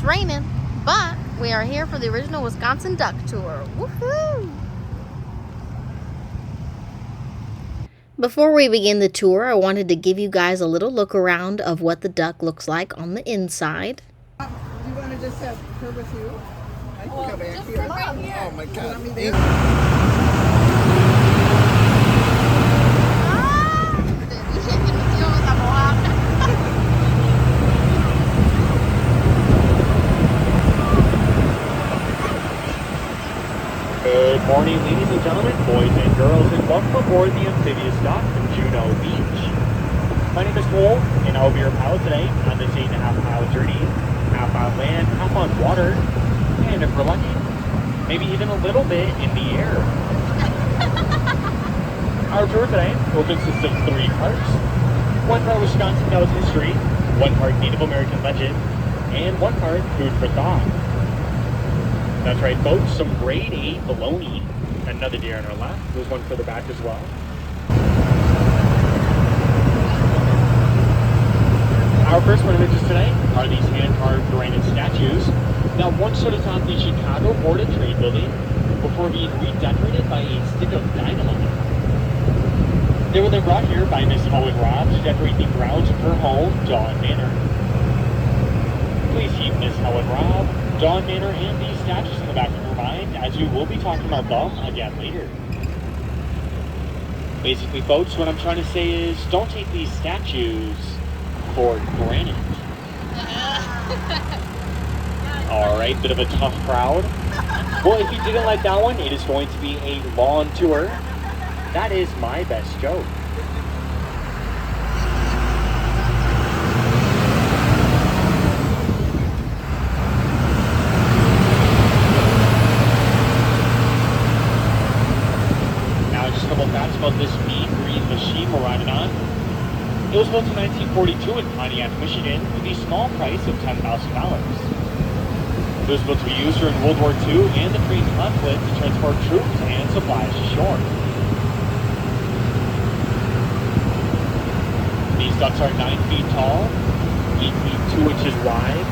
raining, but we are here for the original Wisconsin Duck Tour. Woohoo! Before we begin the tour, I wanted to give you guys a little look around of what the duck looks like on the inside. Do you want to just have her with you? I can come back here. Right here. Oh my God. You want me there? Good morning, ladies and gentlemen, boys and girls, and welcome aboard the amphibious dock from Juneau Beach. My name is Cole, and I'll be your pilot today on this 8.5-mile journey, half on land, half on water, and if we're lucky, maybe even a little bit in the air. Our tour today will consist of 3 parts. 1 part Wisconsin Dells history, 1 part Native American legend, and 1 part food for thought. That's right, folks, some grade 8 bologna. Another deer on our left. There's one further back as well. Our first one of interest today are these hand-carved granite statues that once stood atop the Chicago Board of Trade building before being redecorated by a stick of dynamite. They were then brought here by Miss Owen Robb to decorate the grounds of her home, Dawn Manor. Please keep Miss Helen Robb, Dawn Manor, and these statues in the back of your mind as we will be talking about them again later. Basically, folks, what I'm trying to say is don't take these statues for granted. Alright, bit of a tough crowd. Well, if you didn't like that one, it is going to be a lawn tour. That is my best joke. About this mean green machine we're riding on. It was built in 1942 in Pontiac, Michigan with the small price of $10,000. It was built to be used during World War II and the Korean conflict to transport troops and supplies to shore. These ducks are 9 feet tall, 8 feet 2 inches wide,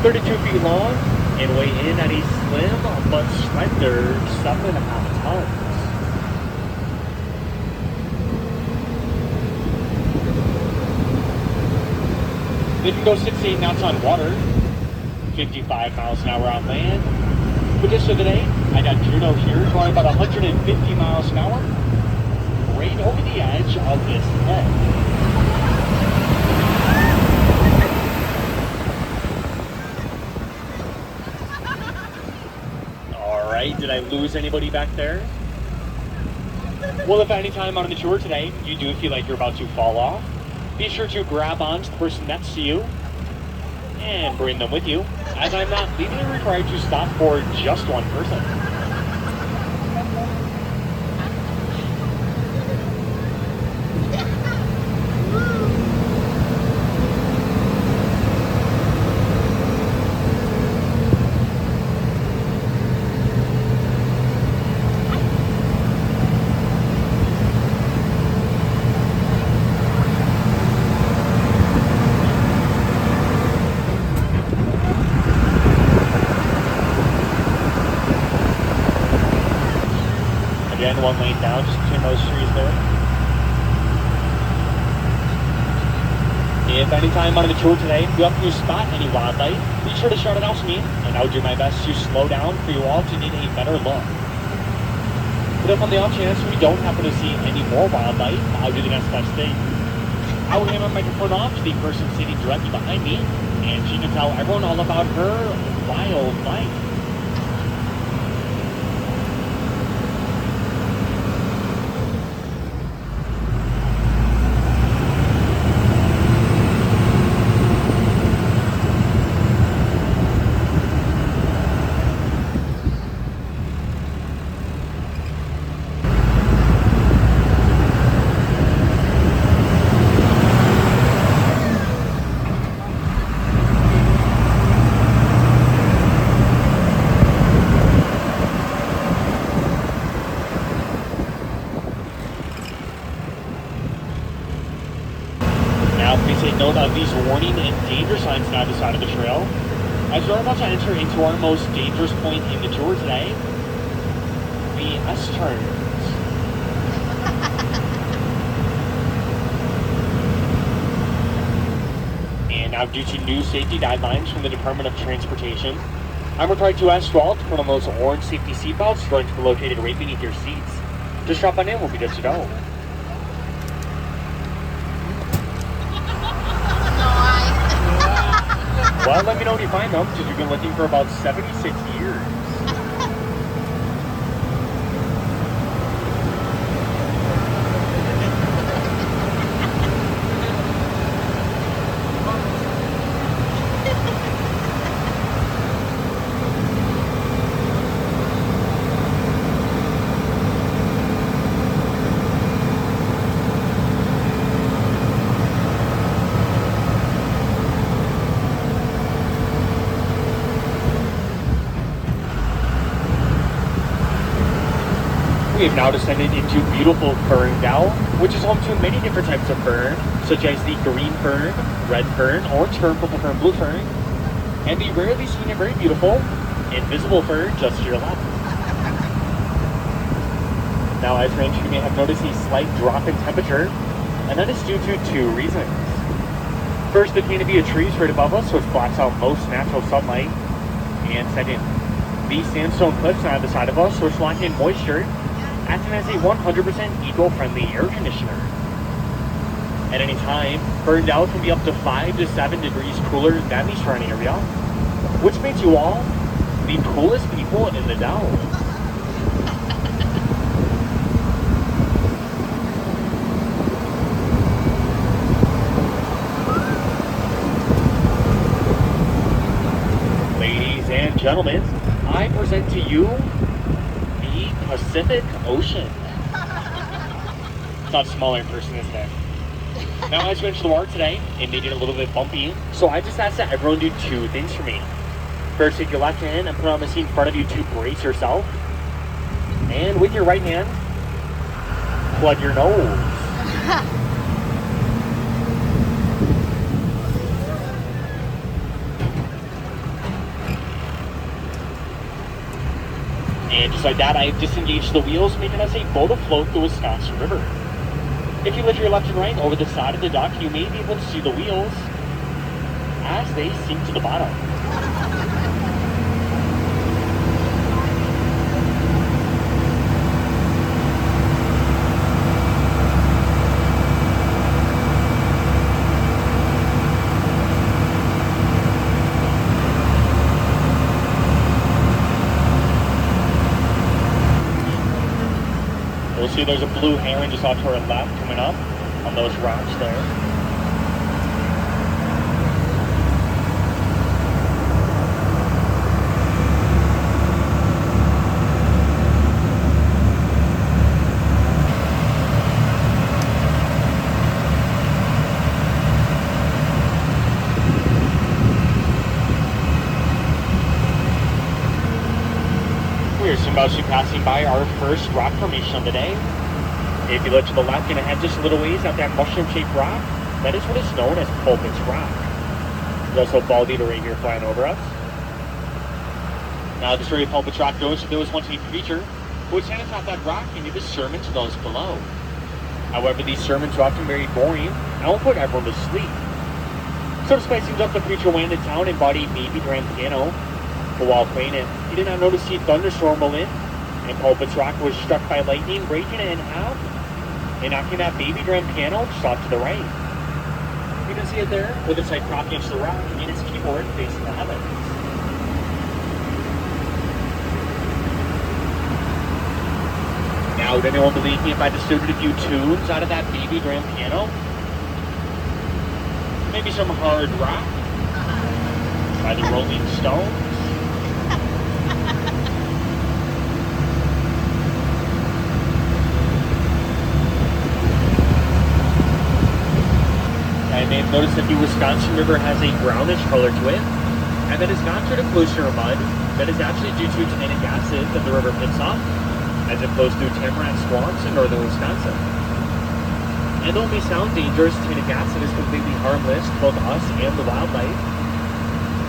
32 feet long, and weigh in at a slim but slender 7.5 tons. They can go 6 to 8 knots on water, 55 miles an hour on land. But just for the day, I got Juneau here going about 150 miles an hour, right over the edge of this head. Alright, did I lose anybody back there? Well, if any time on the tour today you do feel like you're about to fall off, be sure to grab onto the person next to you and bring them with you, as I'm not legally required to stop for just one person. Again, 1 lane down, just between those trees there. If any time on the tour today you happen to spot any wildlife, be sure to shout it out to me, and I'll do my best to slow down for you all to get a better look. But if on the off chance we don't happen to see any more wildlife, I'll do the next best thing. I will hand my microphone off to the person sitting directly behind me, and she can tell everyone all about her wildlife. Now, please take note of these warning and danger signs on the side of the trail. As we're about to enter into our most dangerous point in the tour today, the S-turns. And now, due to new safety guidelines from the Department of Transportation, I'm required to ask you all to put on those orange safety seatbelts going to be located right beneath your seats. Just strap on in, we'll be good to go. Well, let me know when you find them, because we've been looking for about 76 years. We have now descended into beautiful Ferndale, which is home to many different types of fern, such as the green fern, red fern, orange fern, purple fern, blue fern, and the rarely seen and very beautiful invisible fern just to your left. Now, as mentioned, you may have noticed a slight drop in temperature, and that is due to two reasons. First, the canopy of trees right above us, which blocks out most natural sunlight, and second, the sandstone cliffs on either side of us, which lock in moisture, acting as a 100% eco-friendly air conditioner. At any time, Ferndale can be up to 5 to 7 degrees cooler than the surrounding area, which makes you all the coolest people in the Dow. Ladies and gentlemen, I present to you the Pacific Ocean. It's not smaller in person, isn't it? Now, as mentioned, the water today, it made it a little bit bumpy, so I just asked that everyone do two things for me. First, take your left hand and put it on the seat in front of you to brace yourself. And with your right hand, plug your nose. And just like that, I have disengaged the wheels, making us a boat afloat the Wisconsin River. If you lift your left and right over the side of the dock, you may be able to see the wheels as they sink to the bottom. You'll see there's a blue heron just off to our left coming up on those rocks there. We are soon about to be passing by our first rock formation of the day. If you look to the left, you're going to head just a little ways at that mushroom-shaped rock. That is what is known as Pulpit's Rock. There's also a bald eater right here flying over us. Now, the story of Pulpit's Rock goes that there was once a preacher who would stand atop that rock and give a sermon to those below. However, these sermons were often very boring and would put everyone to sleep. So to spice things up, the preacher went into town and bought a baby grand piano. But while playing it, he did not notice a thunderstorm roll in, and Pulpit's Rock was struck by lightning, breaking it in half, and knocking that baby grand piano just off to the right. You can see it there, with its head propped against the rock and its keyboard facing the heavens. Now, would anyone believe me if I disturbed a few tunes out of that baby grand piano? Maybe some hard rock by the Rolling Stones. You may have noticed that the Wisconsin River has a brownish color to it, and that is not due to pollution or mud. That is actually due to tannic acid that the river picks up as it flows through tamarack swamps in northern Wisconsin. And though it may sound dangerous, tannic acid is completely harmless to both us and the wildlife.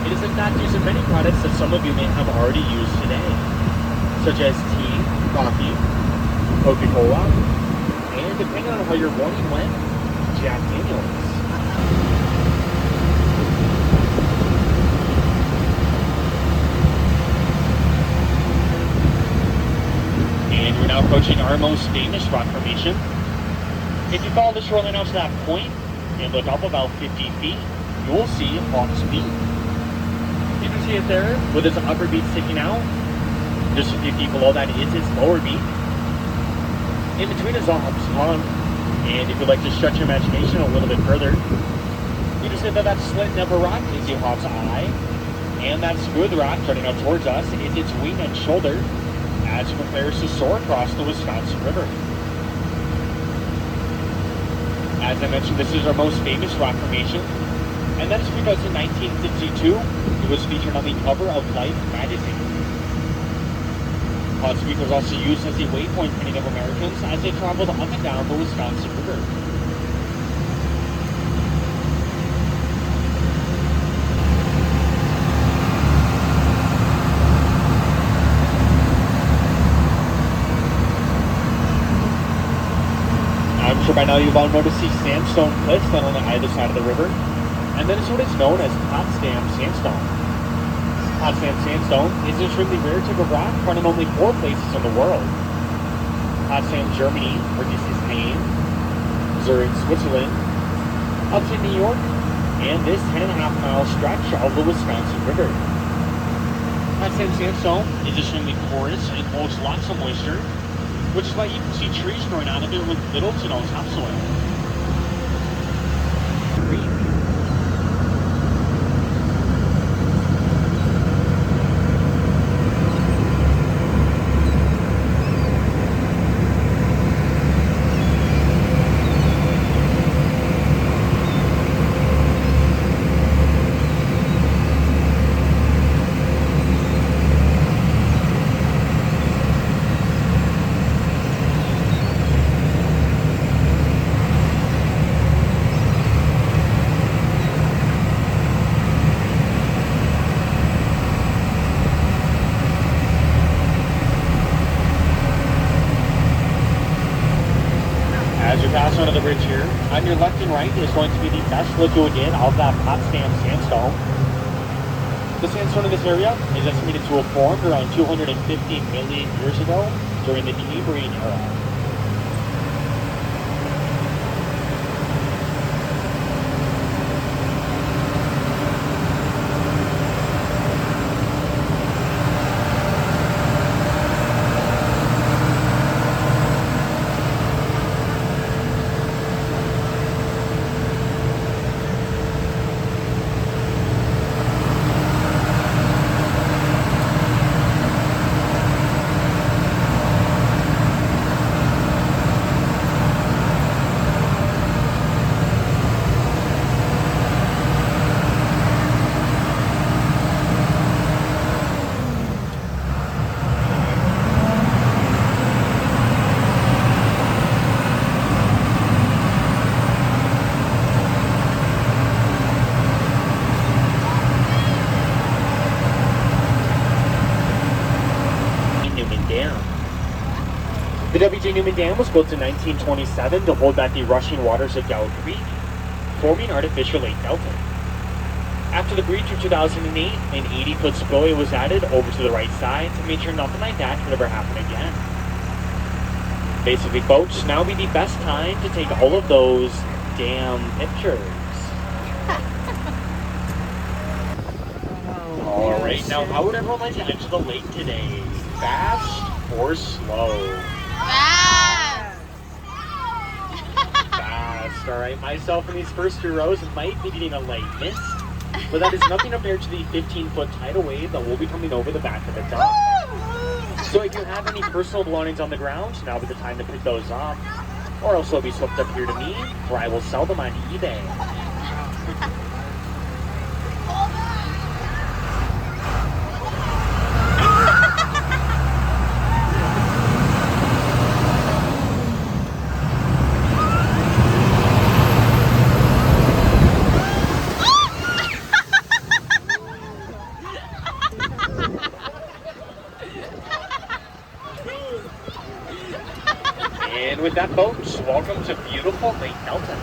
It is in fact used in many products that some of you may have already used today, such as tea, coffee, Coca-Cola, and depending on how your morning went, Jack Daniels. And we're now approaching our most famous rock formation. If you follow this rolling out to that point and look up about 50 feet, you will see Hawks Peak. You can see it there with its upper beat sticking out. Just a few feet below that is its lower beat. In between is Hawks Hung. And if you'd like to stretch your imagination a little bit further, you can see that that slit in upper rock is the Hawks Eye. And that smooth rock turning out towards us is its wing and shoulder as it prepares to soar across the Wisconsin River. As I mentioned, this is our most famous rock formation, and that is because in 1962, it was featured on the cover of Life magazine. Hawks Peak was also used as a waypoint for Native Americans as they traveled up and down the Wisconsin River. I'm sure by now you've all noticed these sandstone cliffs that are on either side of the river, and that is what is known as Potsdam sandstone. Potsdam sandstone is an extremely rare type of rock found in only 4 places in the world: Potsdam, Germany, where this is named, Zurich, Switzerland, upstate New York, and this 10.5-mile stretch of the Wisconsin River. Potsdam sandstone is extremely porous and holds lots of moisture, which is why you can see trees growing out of it with little to no topsoil. As you pass under the bridge here, on your left and right is going to be the best look you'll get of that Potsdam sandstone. The sandstone in this area is estimated to have formed around 250 million years ago during the Cambrian era. The W.J. Newman Dam was built in 1927 to hold back the rushing waters of Gower Creek, forming artificial Lake Delta. After the breach in 2008, an 80-foot spillway was added over to the right side to make sure nothing like that could ever happen again. Basically, folks, now would be the best time to take all of those damn pictures. Alright, now how would everyone like to enter the lake today? Fast or slow? Fast, alright. Myself in these first 2 rows might be getting a light mist, but that is nothing compared to the 15-foot tidal wave that will be coming over the back of the dock. So if you have any personal belongings on the ground, now is the time to pick those up, or else they'll be swept up here to me, where I will sell them on eBay. welcome to beautiful Lake Delta.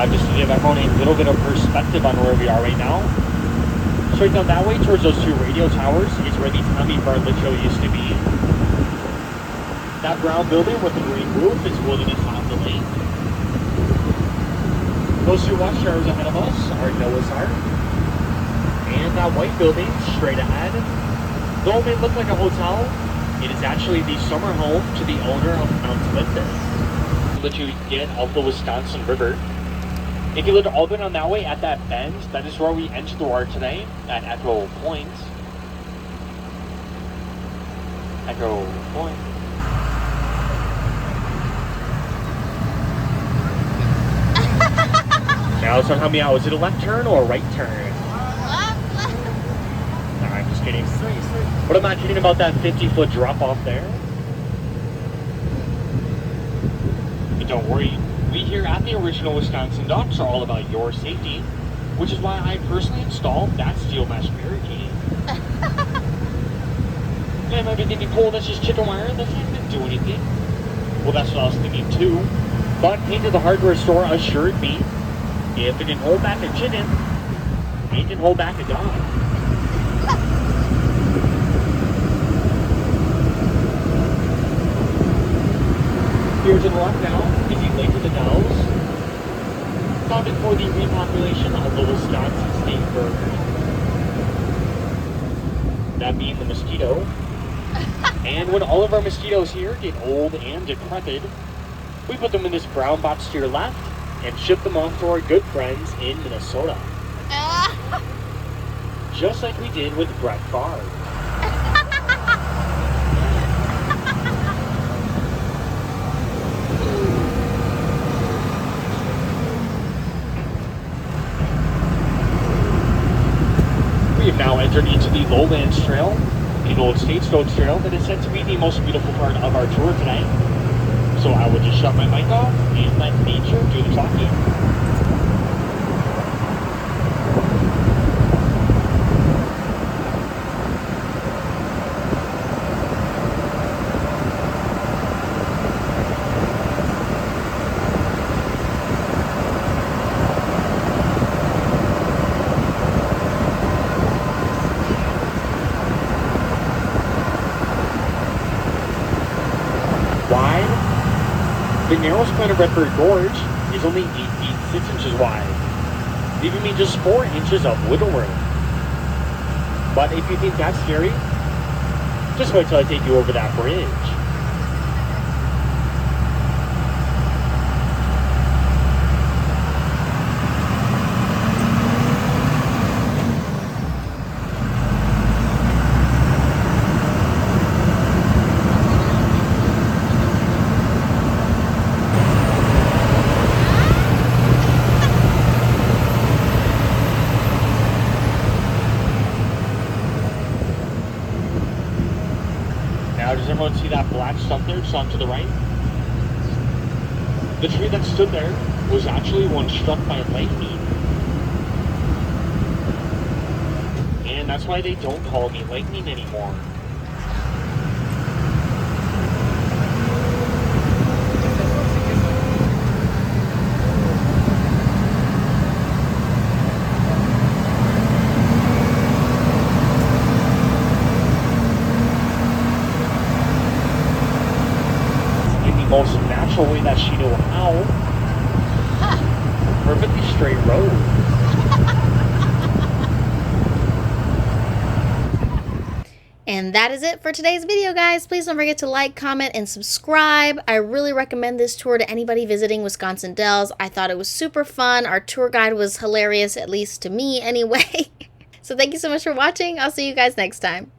Just to give everyone a little bit of perspective on where we are right now. Straight down that way towards those two radio towers is where the Tommy Bartlett used to be. That brown building with the green roof is Wilderness on the Lake. Those two watchtowers ahead of us are Noah's Ark. And that white building straight ahead, though it may look like a hotel, it is actually the summer home to the owner of Mount Olympus, that you get off the Wisconsin River. If you look all the way down that way at that bend, that is where we entered the water today, at Echo Point. Echo Point. Now, so help me out, was it a left turn or a right turn? I'm just kidding. What am I kidding about that 50-foot drop off there? But don't worry. We here at the original Wisconsin docks are all about your safety, which is why I personally installed that steel mesh barricade. Yeah, might be thinking, Cole, that's just chicken wire, that's not going to do anything. Well, that's what I was thinking too. But into the hardware store assured me, if it can hold back a chicken, it can hold back a dog. Here to the left now is the Lake of the Dells, founded for the repopulation of the Wisconsin State bird. That being the mosquito. And when all of our mosquitoes here get old and decrepit, we put them in this brown box to your left and ship them off to our good friends in Minnesota. Just like we did with Brett Favre. We have now entered into the Lowlands Trail, an old Stagecoach trail that is said to be the most beautiful part of our tour today. So I will just shut my mic off and let nature do the talking. The narrow span of Redbird Gorge is only 8 feet 6 inches wide, leaving me just 4 inches of wiggle room. But if you think that's scary, just wait till I take you over that bridge. Now, does everyone see that black stump there just on to the right? The tree that stood there was actually one struck by lightning. And that's why they don't call me Lightning anymore. Most natural way that she knew how. Perfectly straight road. And that is it for today's video, guys. Please don't forget to like, comment, and subscribe. I really recommend this tour to anybody visiting Wisconsin Dells. I thought it was super fun. Our tour guide was hilarious, at least to me anyway. So thank you so much for watching. I'll see you guys next time.